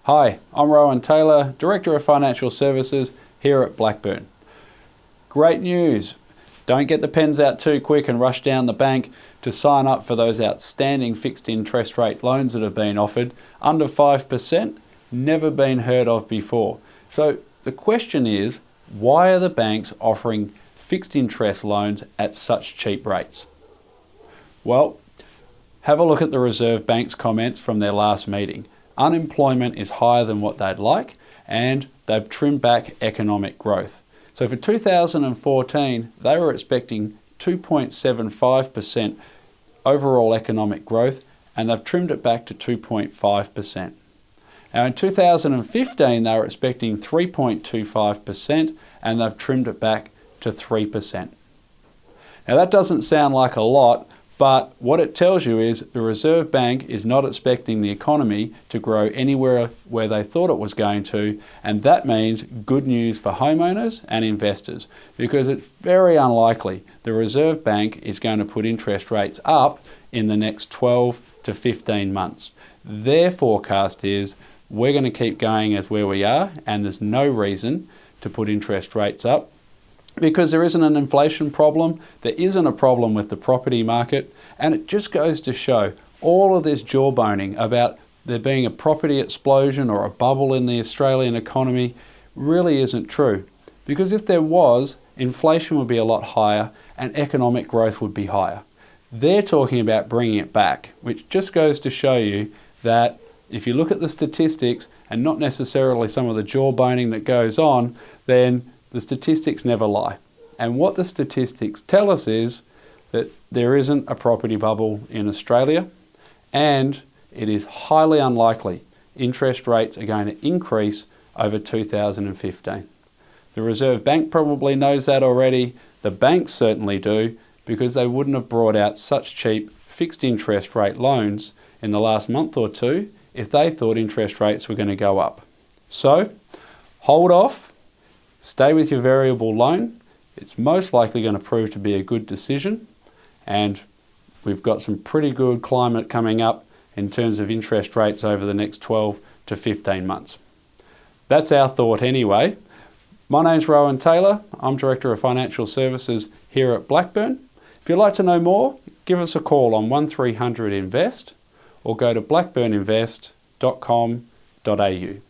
Hi, I'm Rowan Taylor, Director of Financial Services here at Blackburne. Great news! Don't get the pens out too quick and rush down the bank to sign up for those outstanding fixed interest rate loans that have been offered. Under 5%, never been heard of before. So the question is, why are the banks offering fixed interest loans at such cheap rates? Well, have a look at the Reserve Bank's comments from their last meeting. Unemployment is higher than what they'd like, and they've trimmed back economic growth. So for 2014, they were expecting 2.75% overall economic growth, and they've trimmed it back to 2.5%. Now in 2015, they were expecting 3.25%, and they've trimmed it back to 3%. Now that doesn't sound like a lot, but what it tells you is the Reserve Bank is not expecting the economy to grow anywhere where they thought it was going to, and that means good news for homeowners and investors, because it's very unlikely the Reserve Bank is going to put interest rates up in the next 12 to 15 months. Their forecast is we're going to keep going as where we are, and there's no reason to put interest rates up, because there isn't an inflation problem, there isn't a problem with the property market, and it just goes to show all of this jawboning about there being a property explosion or a bubble in the Australian economy really isn't true. Because if there was, inflation would be a lot higher and economic growth would be higher. They're talking about bringing it back, which just goes to show you that if you look at the statistics and not necessarily some of the jawboning that goes on, then the statistics never lie. And what the statistics tell us is that there isn't a property bubble in Australia, and it is highly unlikely interest rates are going to increase over 2015. The Reserve Bank probably knows that already. The banks certainly do, because they wouldn't have brought out such cheap fixed interest rate loans in the last month or two if they thought interest rates were going to go up. So hold off. Stay with your variable loan. It's most likely going to prove to be a good decision, and we've got some pretty good climate coming up in terms of interest rates over the next 12 to 15 months. That's our thought anyway. My name's Rowan Taylor. I'm Director of Financial Services here at Blackburne. If you'd like to know more, give us a call on 1300 INVEST or go to blackburneinvest.com.au.